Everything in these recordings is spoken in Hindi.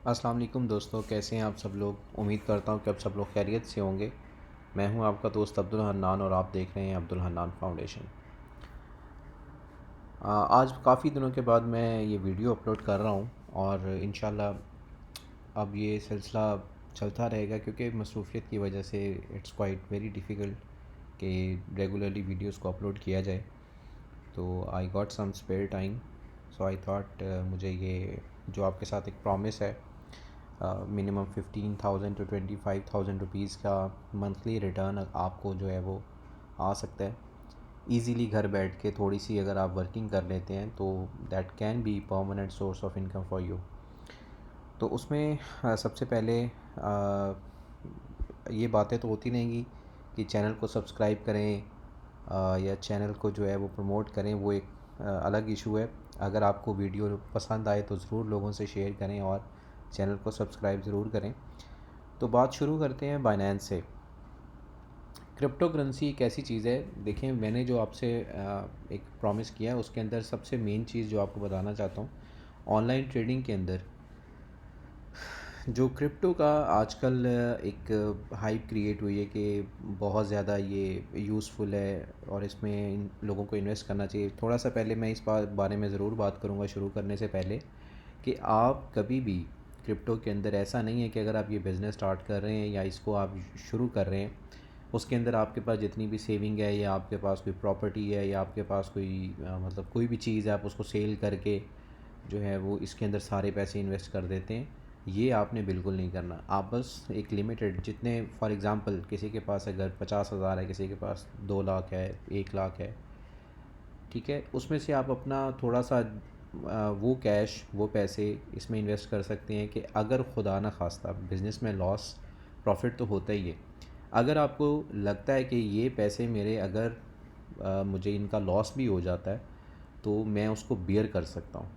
अस्सलाम वालेकुम दोस्तों, कैसे हैं आप सब लोग। उम्मीद करता हूँ कि आप सब लोग खैरियत से होंगे। मैं हूँ आपका दोस्त अब्दुल हन्नान और आप देख रहे हैं अब्दुल हन्नान फाउंडेशन। आज काफ़ी दिनों के बाद मैं ये वीडियो अपलोड कर रहा हूँ और इंशाल्लाह अब ये सिलसिला चलता रहेगा क्योंकि मसरूफ़ियत की वजह से इट्स क्वाइट वेरी डिफ़िकल्ट कि रेगुलरली वीडियोस को अपलोड किया जाए। तो I got some spare time, so I thought मुझे ये जो आपके साथ एक प्रॉमिस है मिनिमम 15,000 टू 25,000 रुपीज़ का मंथली रिटर्न आपको जो है वो आ सकता है इजीली घर बैठ के। थोड़ी सी अगर आप वर्किंग कर लेते हैं तो that can be permanent source of income for you. तो उसमें सबसे पहले ये बातें तो होती रहेंगी कि चैनल को सब्सक्राइब करें या चैनल को जो है वो प्रमोट करें, वो एक अलग इशू है। अगर आपको वीडियो पसंद आए तो ज़रूर लोगों से शेयर करें और चैनल को सब्सक्राइब ज़रूर करें। तो बात शुरू करते हैं बाइनेंस से। क्रिप्टो करेंसी एक ऐसी चीज़ है, देखें मैंने जो आपसे एक प्रॉमिस किया है उसके अंदर सबसे मेन चीज़ जो आपको बताना चाहता हूँ, ऑनलाइन ट्रेडिंग के अंदर जो क्रिप्टो का आजकल एक हाइप क्रिएट हुई है कि बहुत ज़्यादा ये यूज़फुल है और इसमें इन लोगों को इन्वेस्ट करना चाहिए। थोड़ा सा पहले मैं इस बारे में ज़रूर बात करूँगा शुरू करने से पहले कि आप कभी भी क्रिप्टो के अंदर ऐसा नहीं है कि अगर आप ये बिज़नेस स्टार्ट कर रहे हैं या इसको आप शुरू कर रहे हैं उसके अंदर आपके पास जितनी भी सेविंग है या आपके पास कोई प्रॉपर्टी है या आपके पास कोई मतलब कोई भी चीज़ है आप उसको सेल करके जो है वो इसके अंदर सारे पैसे इन्वेस्ट कर देते हैं। ये आपने बिल्कुल नहीं करना। आप बस एक लिमिटेड जितने, फॉर एग्ज़ाम्पल किसी के पास अगर 50,000 है, किसी के पास 2 लाख है, 1 लाख है, ठीक है, उसमें से आप अपना थोड़ा सा वो कैश वो पैसे इसमें इन्वेस्ट कर सकते हैं कि अगर खुदा ना खास्ता बिज़नेस में लॉस प्रॉफिट तो होता ही है। अगर आपको लगता है कि ये पैसे मेरे अगर मुझे इनका लॉस भी हो जाता है तो मैं उसको बियर कर सकता हूँ,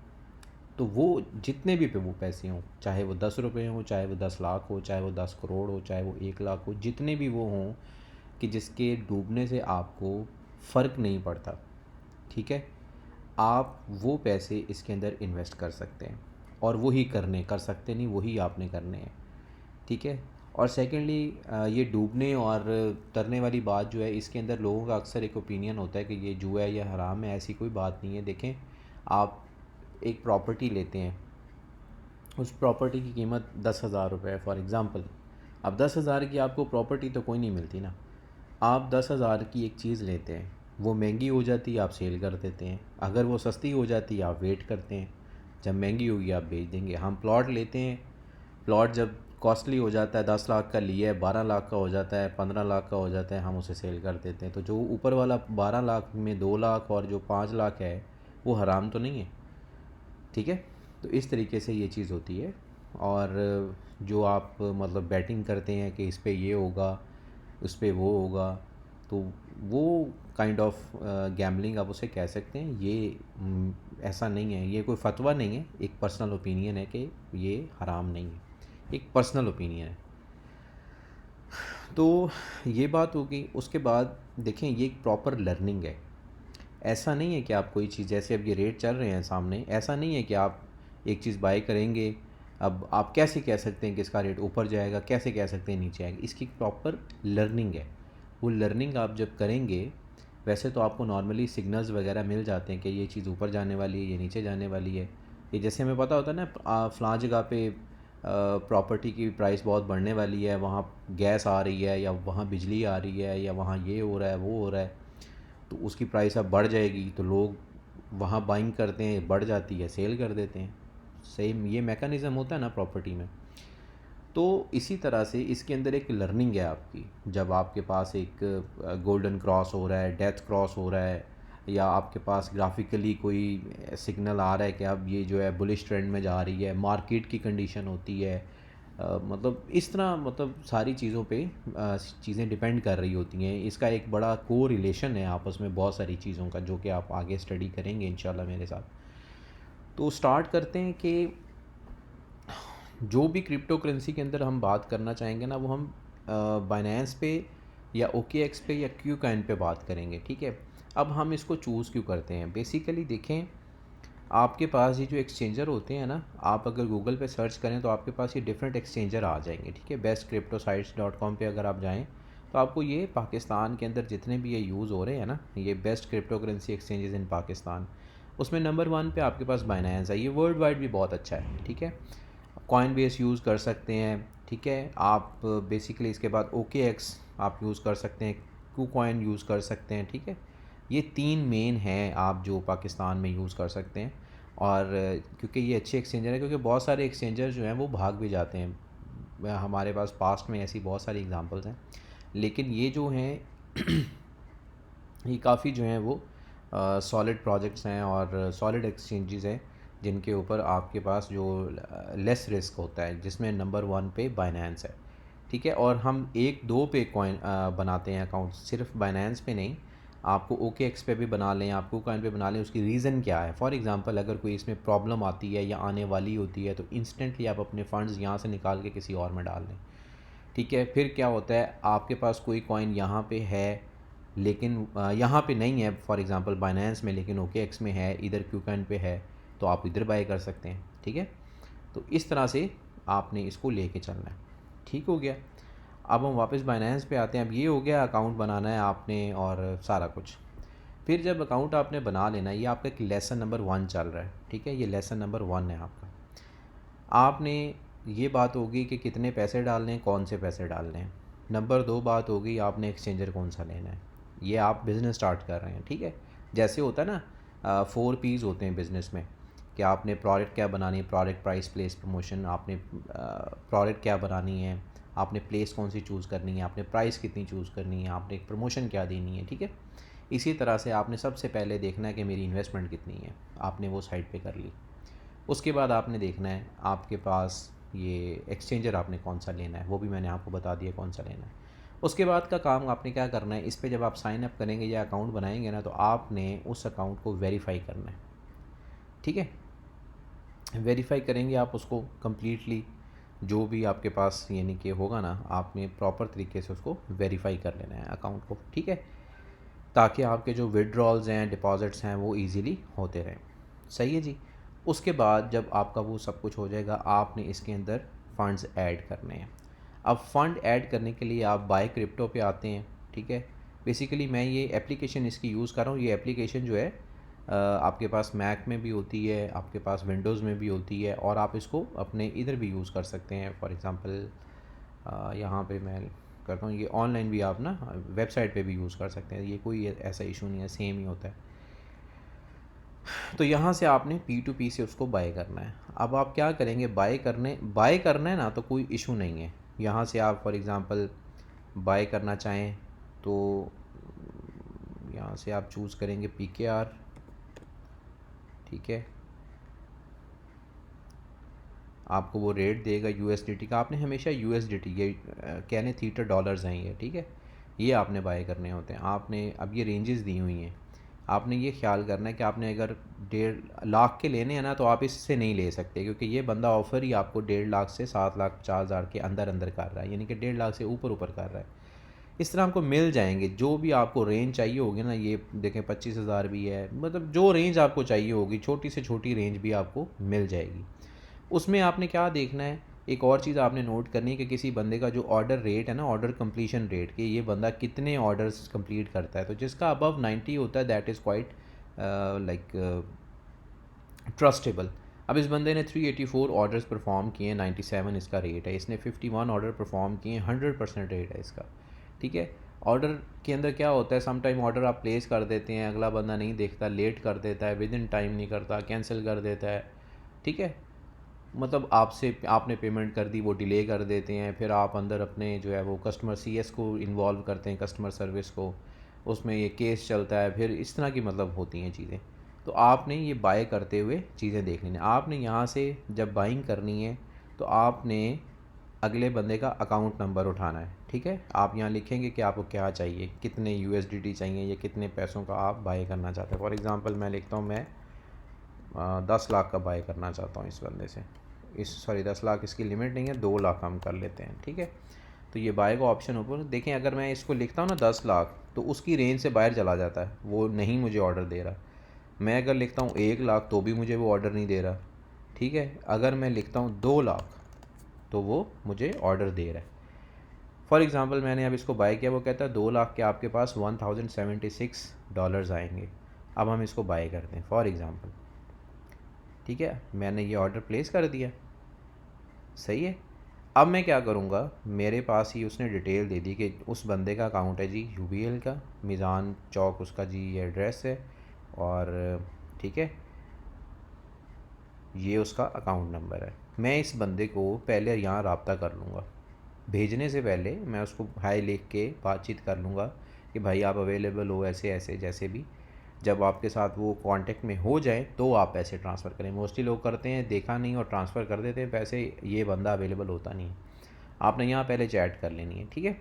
तो वो जितने भी पे वो पैसे हों, चाहे वो 10 रुपये हों, चाहे वो 10 लाख हो, चाहे वो 10 करोड़ हो, चाहे वो 1 लाख हो, जितने भी वो हों कि जिसके डूबने से आपको फ़र्क नहीं पड़ता, ठीक है, आप वो पैसे इसके अंदर इन्वेस्ट कर सकते हैं और वही करने कर सकते नहीं, वही आपने करने हैं, ठीक है। और सेकेंडली ये डूबने और तरने वाली बात जो है इसके अंदर लोगों का अक्सर एक ओपिनियन होता है कि ये जुआ है या हराम है। ऐसी कोई बात नहीं है। देखें, आप एक प्रॉपर्टी लेते हैं, उस प्रॉपर्टी की कीमत 10,000 रुपये है फॉर एग्ज़ाम्पल। अब 10,000 की आपको प्रॉपर्टी तो कोई नहीं मिलती ना। आप 10,000 की एक चीज़ लेते हैं, वो महंगी हो जाती है आप सेल कर देते हैं, अगर वो सस्ती हो जाती है आप वेट करते हैं, जब महंगी होगी आप बेच देंगे। हम प्लॉट लेते हैं, प्लॉट जब कॉस्टली हो जाता है, 10 लाख का लिया है 12 लाख का हो जाता है, 15 लाख का हो जाता है, हम उसे सेल कर देते हैं। तो जो ऊपर वाला 12 लाख में 2 लाख और जो 5 लाख है वो हराम तो नहीं है, ठीक है। तो इस तरीके से ये चीज़ होती है। और जो आप मतलब बैटिंग करते हैं कि इस पे ये होगा, उस पे वो होगा, तो वो काइंड ऑफ गैम्बलिंग आप उसे कह सकते हैं। ये ऐसा नहीं है, ये कोई फतवा नहीं है, एक पर्सनल ओपिनियन है कि ये हराम नहीं है, एक पर्सनल ओपिनियन है। तो ये बात होगी। उसके बाद देखें, ये एक प्रॉपर लर्निंग है। ऐसा नहीं है कि आप कोई चीज़, जैसे अब ये रेट चल रहे हैं सामने, ऐसा नहीं है कि आप एक चीज़ बाय करेंगे, अब आप कैसे कह सकते हैं कि इसका रेट ऊपर जाएगा, कैसे कह सकते हैं नीचे आएगा। इसकी प्रॉपर लर्निंग है। वो लर्निंग आप जब करेंगे, वैसे तो आपको नॉर्मली सिग्नल्स वगैरह मिल जाते हैं कि ये चीज़ ऊपर जाने वाली है, ये नीचे जाने वाली है। ये जैसे हमें पता होता है ना, फ़लाँ जगह पे प्रॉपर्टी की प्राइस बहुत बढ़ने वाली है, वहाँ गैस आ रही है या वहाँ बिजली आ रही है या वहाँ ये हो रहा है वो हो रहा है, तो उसकी प्राइस अब बढ़ जाएगी, तो लोग वहाँ बाइंग करते हैं, बढ़ जाती है सेल कर देते हैं। सेम ये मैकेनिज़्म होता है ना प्रॉपर्टी में। तो इसी तरह से इसके अंदर एक लर्निंग है आपकी। जब आपके पास एक गोल्डन क्रॉस हो रहा है, डेथ क्रॉस हो रहा है, या आपके पास ग्राफिकली कोई सिग्नल आ रहा है कि अब ये जो है बुलिश ट्रेंड में जा रही है, मार्केट की कंडीशन होती है, मतलब इस तरह, मतलब सारी चीज़ों पे चीज़ें डिपेंड कर रही होती हैं। इसका एक बड़ा को रिलेशन है आपस में बहुत सारी चीज़ों का, जो कि आप आगे स्टडी करेंगे इंशाल्लाह मेरे साथ। तो स्टार्ट करते हैं कि जो भी क्रिप्टो करेंसी के अंदर हम बात करना चाहेंगे ना, वो हम बाइनेंस पे या OKX पे या क्यू काइन पे बात करेंगे, ठीक है। अब हम इसको चूज़ क्यों करते हैं, बेसिकली देखें, आपके पास ये जो एक्सचेंजर होते हैं ना, आप अगर गूगल पे सर्च करें तो आपके पास ये डिफरेंट एक्सचेंजर आ जाएंगे, ठीक है। bestcryptosites.com पे अगर आप जाएं तो आपको ये पाकिस्तान के अंदर जितने भी ये यूज़ हो रहे हैं ना, ये बेस्ट क्रिप्टो करेंसी एक्सचेंजेस इन पाकिस्तान, उसमें नंबर 1 पे आपके पास बाइनेंस है। ये वर्ल्ड वाइड भी बहुत अच्छा है, ठीक है। कॉइन बेस यूज़ कर सकते हैं, ठीक है। आप बेसिकली इसके बाद OKX आप यूज़ कर सकते हैं, KuCoin यूज़ कर सकते हैं, ठीक है। ये 3 मेन हैं आप जो पाकिस्तान में यूज़ कर सकते हैं। और क्योंकि ये अच्छे एक्सचेंजर हैं, क्योंकि बहुत सारे एक्सचेंजर जो हैं वो भाग भी जाते हैं, हमारे पास पास्ट में ऐसी बहुत सारी एग्जांपल्स हैं। लेकिन ये जो हैं ये काफ़ी जो हैं वो सॉलिड प्रोजेक्ट्स हैं और सॉलिड एक्सचेंजेस हैं, जिनके ऊपर आपके पास जो लेस रिस्क होता है, जिसमें नंबर 1 पे बाइनेंस है, ठीक है। और हम 1-2 पे कॉइन बनाते हैं अकाउंट, सिर्फ बाइनेंस पे नहीं। आपको OKX पे भी बना लें, आप KuCoin पे बना लें। उसकी रीज़न क्या है? फॉर एग्ज़ाम्पल अगर कोई इसमें प्रॉब्लम आती है या आने वाली होती है तो इंस्टेंटली आप अपने फ़ंड्स यहाँ से निकाल के किसी और में डाल दें, ठीक है। फिर क्या होता है, आपके पास कोई कॉइन यहाँ पे है लेकिन यहाँ पे नहीं है, फॉर एग्ज़ाम्पल बाइनेंस में, लेकिन OKX में है, इधर KuCoin पे है, तो आप इधर बाय कर सकते हैं, ठीक है। तो इस तरह से आपने इसको लेके चलना है, ठीक हो गया। अब हम वापस बाइनेंस पे आते हैं। अब ये हो गया अकाउंट बनाना है आपने और सारा कुछ। फिर जब अकाउंट आपने बना लेना है, ये आपका एक लेसन नंबर 1 चल रहा है, ठीक है। ये लेसन नंबर 1 है आपका। आपने ये बात होगी कि कितने पैसे डालने हैं, कौन से पैसे डालने हैं। नंबर 2 बात होगी आपने एक्सचेंजर कौन सा लेना है। ये आप बिज़नेस स्टार्ट कर रहे हैं, ठीक है। जैसे होता है ना, 4 P's होते हैं बिज़नेस में, कि आपने प्रोडक्ट क्या बनानी है, प्रोडक्ट, प्राइस, प्लेस, प्रमोशन। आपने प्रोडक्ट क्या बनानी है, आपने प्लेस कौन सी चूज़ करनी है, आपने प्राइस कितनी चूज़ करनी है, आपने एक प्रमोशन क्या देनी है, ठीक है। इसी तरह से आपने सबसे पहले देखना है कि मेरी इन्वेस्टमेंट कितनी है, आपने वो साइड पे कर ली। उसके बाद आपने देखना है आपके पास ये एक्सचेंजर आपने कौन सा लेना है, वो भी मैंने आपको बता दिया कौन सा लेना है। उसके बाद का काम आपने क्या करना है, इस पे जब आप साइन अप करेंगे या अकाउंट बनाएंगे ना, तो आपने उस अकाउंट को वेरीफाई करना है, ठीक है। वेरीफाई करेंगे आप उसको कम्प्लीटली, जो भी आपके पास यानी कि होगा ना, आपने प्रॉपर तरीके से उसको वेरीफाई कर लेना है अकाउंट को, ठीक है, ताकि आपके जो विड्रॉल्स हैं, डिपॉज़िट्स हैं, वो इजीली होते रहें। सही है जी। उसके बाद जब आपका वो सब कुछ हो जाएगा, आपने इसके अंदर फ़ंड्स ऐड करने हैं। अब फ़ंड ऐड करने के लिए आप बाय क्रिप्टो पे आते हैं, ठीक है। बेसिकली मैं ये एप्लीकेशन इसकी यूज़ कर रहा हूँ। ये एप्लीकेशन जो है आपके पास मैक में भी होती है, आपके पास विंडोज़ में भी होती है, और आप इसको अपने इधर भी यूज़ कर सकते हैं। फॉर एग्ज़ाम्पल यहाँ पे मैं करता हूँ, ये ऑनलाइन भी आप ना वेबसाइट पे भी यूज़ कर सकते हैं, ये कोई ऐसा इशू नहीं है, सेम ही होता है। तो यहाँ से आपने P2P से उसको बाय करना है। अब आप क्या करेंगे, बाय करना है ना, तो कोई इशू नहीं है। यहाँ से आप फॉर एग्ज़ाम्पल बाय करना चाहें तो यहाँ से आप चूज़ करेंगे PKR, ठीक है। आपको वो रेट देगा USDT का। आपने हमेशा USDT, ये कहने थीटर डॉलर्स हैं ये, ठीक है। ये आपने बाय करने होते हैं। आपने अब ये रेंजेस दी हुई हैं, आपने ये ख्याल करना है कि आपने अगर 1.5 लाख के लेने हैं ना, तो आप इससे नहीं ले सकते, क्योंकि ये बंदा ऑफ़र ही आपको 1.5 लाख से 7,50,000 के अंदर अंदर कर रहा है, यानी कि 1.5 लाख से ऊपर ऊपर कर रहा है। इस तरह आपको मिल जाएंगे जो भी आपको रेंज चाहिए होगी ना। ये देखें 25,000 भी है, मतलब जो रेंज आपको चाहिए होगी, छोटी से छोटी रेंज भी आपको मिल जाएगी। उसमें आपने क्या देखना है, एक और चीज़ आपने नोट करनी है कि किसी बंदे का जो ऑर्डर रेट है ना, ऑर्डर कंप्लीशन रेट, कि ये बंदा कितने ऑर्डर्स कंप्लीट करता है। तो जिसका अबव 90 होता है, that is quite like trustable. अब इस बंदे ने 384 ऑर्डर्स परफॉर्म किए हैं, 97 इसका रेट है। इसने 51 ऑर्डर परफॉर्म किए हैं, 100% रेट है इसका, ठीक है। ऑर्डर के अंदर क्या होता है, सम टाइम ऑर्डर आप प्लेस कर देते हैं, अगला बंदा नहीं देखता, लेट कर देता है, विद इन टाइम नहीं करता, कैंसिल कर देता है, ठीक है। मतलब आपने पेमेंट कर दी, वो डिले कर देते हैं। फिर आप अंदर अपने जो है वो कस्टमर CS को इन्वॉल्व करते हैं, कस्टमर सर्विस को, उसमें ये केस चलता है। फिर इस तरह की मतलब होती हैं चीज़ें। तो आपने ये बाय करते हुए चीज़ें देख लेनी। आपने यहाँ से जब बाइंग करनी है तो आपने अगले बंदे का अकाउंट नंबर उठाना है, ठीक है। आप यहाँ लिखेंगे कि आपको क्या चाहिए, कितने USDT चाहिए या कितने पैसों का आप बाय करना चाहते हैं। फॉर एग्ज़ाम्पल मैं लिखता हूँ, मैं 10 लाख का बाय करना चाहता हूँ इस बंदे से। 10 लाख इसकी लिमिट नहीं है, 2 लाख हम कर लेते हैं, ठीक है। तो ये बाय का ऑप्शन ऊपर देखें, अगर मैं इसको लिखता हूँ ना 10 लाख, तो उसकी रेंज से बाहर चला जाता है, वो नहीं मुझे ऑर्डर दे रहा। मैं अगर लिखता हूँ 1 लाख तो भी मुझे वो ऑर्डर नहीं दे रहा, ठीक है। अगर मैं लिखता हूँ 2 लाख तो वो मुझे ऑर्डर दे रहा है। फॉर एग्ज़ाम्पल मैंने अब इसको बाय किया, वो कहता है 2 लाख के आपके पास $1076 आएंगे। अब हम इसको बाय करते हैं फॉर एग्ज़ाम्पल, ठीक है। मैंने ये ऑर्डर प्लेस कर दिया, सही है। अब मैं क्या करूँगा, मेरे पास ही उसने डिटेल दे दी कि उस बंदे का अकाउंट है जी यूबीएल का, मीज़ान चौक उसका जी ये एड्रेस है, और ठीक है ये उसका अकाउंट नंबर है। मैं इस बंदे को पहले यहाँ रब्ता कर लूँगा, भेजने से पहले मैं उसको हाय लिख के बातचीत कर लूँगा कि भाई आप अवेलेबल हो, ऐसे ऐसे जैसे भी। जब आपके साथ वो कांटेक्ट में हो जाए तो आप पैसे ट्रांसफ़र करें। मोस्टली लोग करते हैं देखा नहीं और ट्रांसफ़र कर देते हैं पैसे, ये बंदा अवेलेबल होता नहीं है। आपने यहाँ पहले चैट कर लेनी है, ठीक है।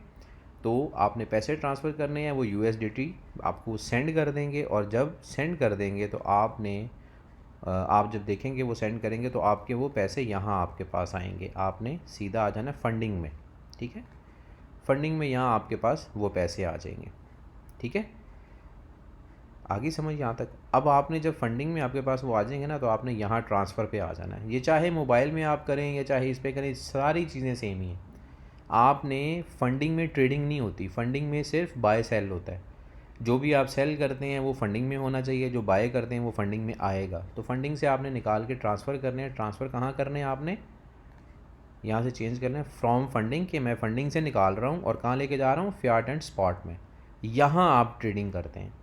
तो आपने पैसे ट्रांसफ़र करने हैं, वो यूएसडीटी आपको सेंड कर देंगे, और जब सेंड कर देंगे तो आप जब देखेंगे वो सेंड करेंगे तो आपके वो पैसे यहाँ आपके पास आएंगे। आपने सीधा आ जाना फंडिंग में, ठीक है। फंडिंग में यहाँ आपके पास वो पैसे आ जाएंगे, ठीक है। आगे समझ यहाँ तक। अब आपने जब फंडिंग में आपके पास वो आ जाएंगे ना, तो आपने यहाँ ट्रांसफ़र पे आ जाना है। ये चाहे मोबाइल में आप करें या चाहे इस पे करें, सारी चीज़ें सेम ही हैं। आपने फंडिंग में ट्रेडिंग नहीं होती, फंडिंग में सिर्फ बाय सेल होता है। जो भी आप सेल करते हैं वो फंडिंग में होना चाहिए, जो बाय करते हैं वो फंडिंग में आएगा। तो फंडिंग से आपने निकाल के ट्रांसफ़र करने हैं। ट्रांसफ़र कहाँ करने हैं आपने, यहाँ से चेंज करना है फ्रॉम फंडिंग, कि मैं फंडिंग से निकाल रहा हूँ और कहाँ लेके जा रहा हूँ, फियाट एंड स्पॉट में। यहाँ आप ट्रेडिंग करते हैं।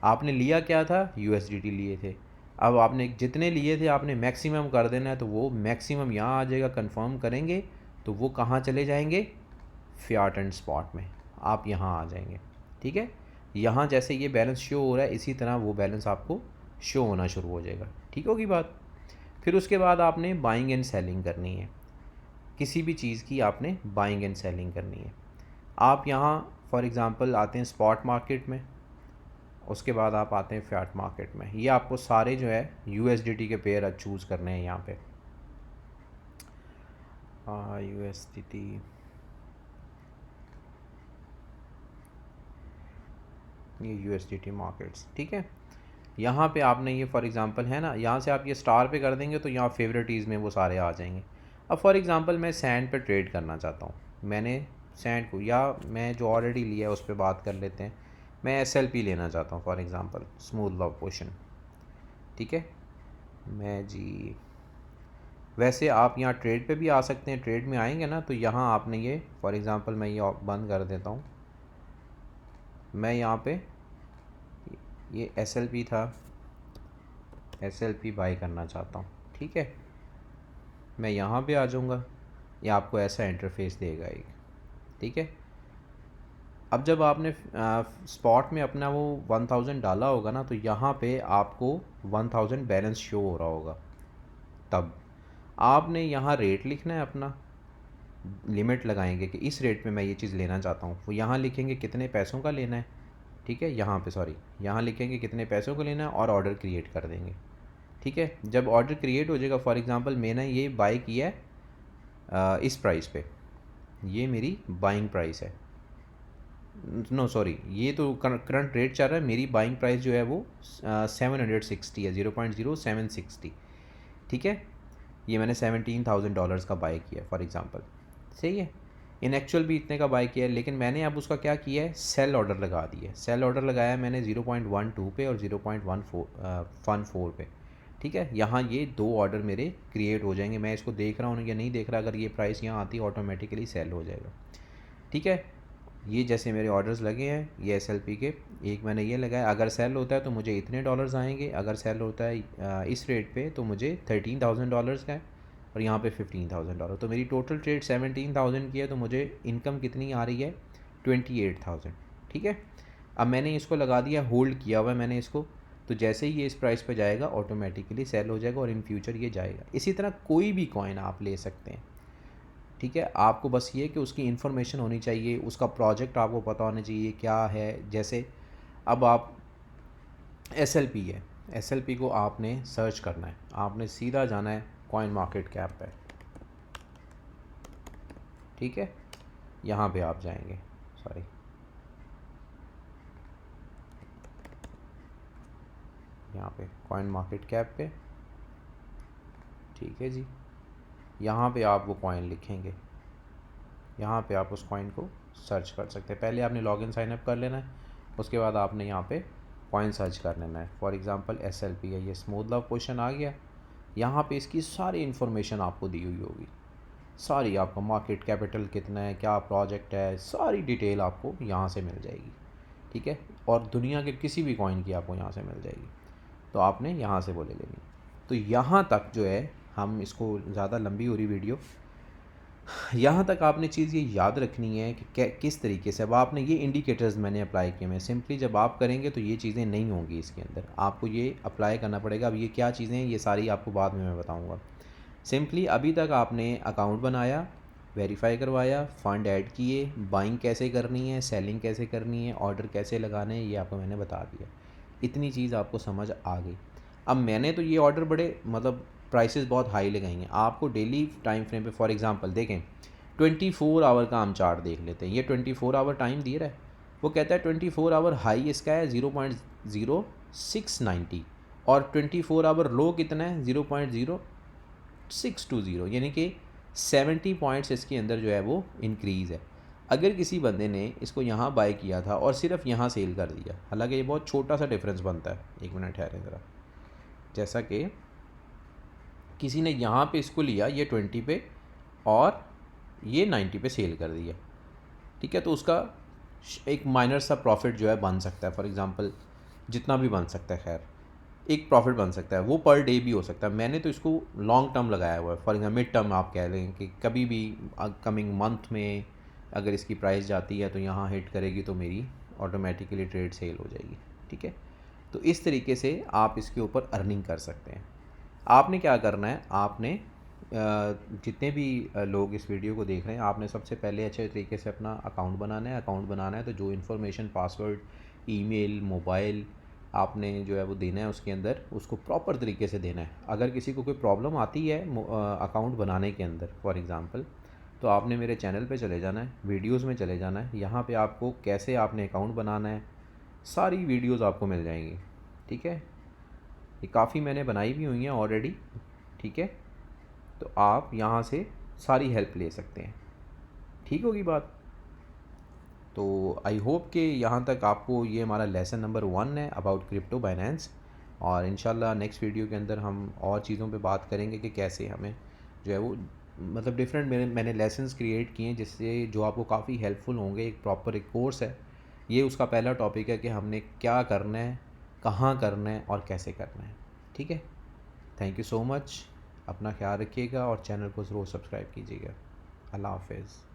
आपने लिया क्या था, यूएसडीटी लिए थे। अब आपने जितने लिए थे आपने मैक्सिमम कर देना है, तो वो मैक्सिमम यहाँ आ जाएगा। कंफर्म करेंगे तो वो कहाँ चले जाएंगे, फियाट एंड स्पॉट में। आप यहाँ आ जाएंगे, ठीक है। यहाँ जैसे ये बैलेंस शो हो रहा है, इसी तरह वो बैलेंस आपको शो होना शुरू हो जाएगा, ठीक होगी बात। फिर उसके बाद आपने बाइंग एंड सेलिंग करनी है। किसी भी चीज़ की आपने बाइंग एंड सेलिंग करनी है। आप यहाँ फॉर एग्ज़ाम्पल आते हैं स्पॉट मार्केट में, उसके बाद आप आते हैं फियाट मार्केट में। ये आपको सारे जो है यूएसडीटी के पेयर चूज़ करने हैं यहाँ पे। यूएसडीटी, ये यूएसडीटी मार्केट्स, ठीक है। यहाँ पे आपने ये फॉर एग्ज़ाम्पल है ना, यहाँ से आप ये स्टार पे कर देंगे तो यहाँ फेवरेटीज़ में वो सारे आ जाएंगे। अब फॉर एग्ज़ाम्पल मैं सैंड पे ट्रेड करना चाहता हूँ, मैंने सैंड को, या मैं जो ऑलरेडी लिया है उस पर बात कर लेते हैं। मैं एसएलपी लेना चाहता हूँ फॉर एग्ज़ाम्पल, स्मूथ लॉव पोशन, ठीक है। मैं जी, वैसे आप यहाँ ट्रेड पे भी आ सकते हैं। ट्रेड में आएंगे ना तो यहाँ आपने ये फॉर एग्ज़ाम्पल मैं ये बंद कर देता हूँ। मैं यहाँ पे ये एसएलपी था, एसएलपी बाई करना चाहता हूँ, ठीक है। मैं यहाँ पे आ जाऊँगा, ये आपको ऐसा इंटरफेस देगा एक, ठीक है। अब जब आपने स्पॉट में अपना वो 1000 डाला होगा ना, तो यहाँ पे आपको 1000 बैलेंस शो हो रहा होगा। तब आपने यहाँ रेट लिखना है अपना, लिमिट लगाएंगे कि इस रेट पे मैं ये चीज़ लेना चाहता हूँ। वो यहाँ लिखेंगे कितने पैसों का लेना है, ठीक है। यहाँ पे सॉरी, यहाँ लिखेंगे कितने पैसों को लेना है और ऑर्डर क्रिएट कर देंगे, ठीक है। जब ऑर्डर क्रिएट हो जाएगा, फॉर एग्ज़ाम्पल मैंने ये बाय किया है इस प्राइस पे, ये मेरी बाइंग प्राइस है। नो सॉरी, ये तो करंट रेट चल रहा है। मेरी बाइंग प्राइस जो है वो 760 है, 0.0760, ठीक है। ये मैंने $17,000 का बाय किया फॉर एग्ज़ाम्पल, सही है। इन एक्चुअल भी इतने का बाय किया है, लेकिन मैंने अब उसका क्या किया है, सेल ऑर्डर लगा दिया है। सेल ऑर्डर लगाया मैंने 0.12 पे और 0.14 पे, ठीक है। यहाँ ये दो ऑर्डर मेरे क्रिएट हो जाएंगे। मैं इसको देख रहा हूँ या नहीं देख रहा, अगर ये प्राइस यहाँ आती है ऑटोमेटिकली सेल हो जाएगा, ठीक है। ये जैसे मेरे ऑर्डर्स लगे हैं ये एसएलपी के, एक मैंने ये लगाया, अगर सेल होता है तो मुझे इतने डॉलर्स आएंगे। अगर सेल होता है इस रेट पे तो मुझे $13,000 का है, और यहाँ पे $15,000। तो मेरी टोटल ट्रेड 17,000 की है, तो मुझे इनकम कितनी आ रही है, 28,000, ठीक है। अब मैंने इसको लगा दिया, होल्ड किया हुआ है मैंने इसको, तो जैसे ही ये इस प्राइस पे जाएगा ऑटोमेटिकली सेल हो जाएगा और इन फ्यूचर ये जाएगा। इसी तरह कोई भी कॉइन आप ले सकते हैं, ठीक है। आपको बस ये कि उसकी इन्फॉर्मेशन होनी चाहिए, उसका प्रोजेक्ट आपको पता होना चाहिए क्या है। जैसे अब आप एसएलपी है, एसएलपी को आपने सर्च करना है, आपने सीधा जाना है कॉइन मार्केट कैप पे, ठीक है। यहाँ पे आप जाएंगे, सॉरी, यहाँ पे कॉइन मार्केट कैप पे, ठीक है जी। यहाँ पे आप वो कॉइन लिखेंगे, यहाँ पे आप उस कॉइन को सर्च कर सकते हैं। पहले आपने लॉगिन साइन अप कर लेना है, उसके बाद आपने यहाँ पे कॉइन सर्च कर लेना है। फॉर एग्जांपल SLP है, ये स्मूथ लव पोजीशन आ गया। यहाँ पे इसकी सारी इन्फॉर्मेशन आपको दी हुई होगी, सारी, आपका मार्केट कैपिटल कितना है, क्या प्रोजेक्ट है, सारी डिटेल आपको यहाँ से मिल जाएगी, ठीक है। और दुनिया के किसी भी कॉइन की आपको यहाँ से मिल जाएगी, तो आपने यहाँ से वो ले लेनी। तो यहाँ तक जो है, हम इसको ज़्यादा लंबी हो रही वीडियो, यहाँ तक आपने चीज़ ये याद रखनी है कि किस तरीके से, अब आपने ये इंडिकेटर्स मैंने अप्लाई किए हैं, सिंपली जब आप करेंगे तो ये चीज़ें नहीं होंगी इसके अंदर, आपको ये अप्लाई करना पड़ेगा। अब ये क्या चीज़ें हैं, ये सारी आपको बाद में मैं बताऊँगा। सिंपली अभी तक आपने अकाउंट बनाया, वेरीफाई करवाया, फ़ंड ऐड किए, बाइंग कैसे करनी है, सेलिंग कैसे करनी है, ऑर्डर कैसे लगाने हैं, ये आपको मैंने बता दिया। इतनी चीज़ आपको समझ आ गई। अब मैंने तो ये ऑर्डर बड़े मतलब प्राइसेस बहुत हाई लगाई हैं, आपको डेली टाइम फ्रेम पे, फॉर एग्जांपल देखें 24 आवर का हम चार्ट देख लेते हैं। ये 24 आवर टाइम दे रहा है, वो कहता है 24 आवर हाई इसका है 0.0690 और 24 आवर लो कितना है 0.0620, यानी कि 70 पॉइंट्स इसके अंदर जो है वो इंक्रीज़ है। अगर किसी बंदे ने इसको यहाँ बाय किया था और सिर्फ यहाँ सेल कर दिया, हालांकि ये बहुत छोटा सा डिफरेंस बनता है, एक मिनट ठहरे ज़रा, जैसा कि किसी ने यहाँ पे इसको लिया ये 20 पे और ये 90 पे सेल कर दिया, ठीक है, तो उसका एक माइनर सा प्रॉफिट जो है बन सकता है। फॉर एग्जांपल जितना भी बन सकता है, खैर एक प्रॉफिट बन सकता है, वो पर डे भी हो सकता है। मैंने तो इसको लॉन्ग टर्म लगाया हुआ है, फॉर एग्जाम्पल मिड टर्म आप कह लें कि कभी भी कमिंग मंथ में अगर इसकी प्राइस जाती है तो यहाँ हिट करेगी तो मेरी ऑटोमेटिकली ट्रेड सेल हो जाएगी, ठीक है। तो इस तरीके से आप इसके ऊपर अर्निंग कर सकते हैं। आपने क्या करना है, आपने जितने भी लोग इस वीडियो को देख रहे हैं, आपने सबसे पहले अच्छे तरीके से अपना अकाउंट बनाना है। अकाउंट बनाना है तो जो इन्फॉर्मेशन, पासवर्ड, ईमेल, मोबाइल आपने जो है वो देना है उसके अंदर, उसको प्रॉपर तरीके से देना है। अगर किसी को कोई प्रॉब्लम आती है अकाउंट बनाने के अंदर फॉर एग्ज़ाम्पल, तो आपने मेरे चैनल पे चले जाना है, वीडियोस में चले जाना है, यहाँ पे आपको कैसे आपने अकाउंट बनाना है सारी वीडियोस आपको मिल जाएंगी, ठीक है। ये काफ़ी मैंने बनाई भी हुई हैं ऑलरेडी, ठीक है। तो आप यहाँ से सारी हेल्प ले सकते हैं, ठीक होगी बात। तो आई होप कि यहाँ तक आपको ये हमारा लेसन नंबर 1 है अबाउट क्रिप्टो बाइनेंस, और इंशाल्लाह नेक्स्ट वीडियो के अंदर हम और चीज़ों पे बात करेंगे कि कैसे हमें जो है वो मतलब डिफरेंट मैंने लेसन्स क्रिएट किए हैं जिससे जो आपको काफ़ी हेल्पफुल होंगे। एक प्रॉपर एक कोर्स है ये, उसका पहला टॉपिक है कि हमने क्या करना है, कहाँ करना है और कैसे करना है, ठीक है। थैंक यू सो मच, अपना ख्याल रखिएगा और चैनल को ज़रूर सब्सक्राइब कीजिएगा। अल्लाह हाफिज़।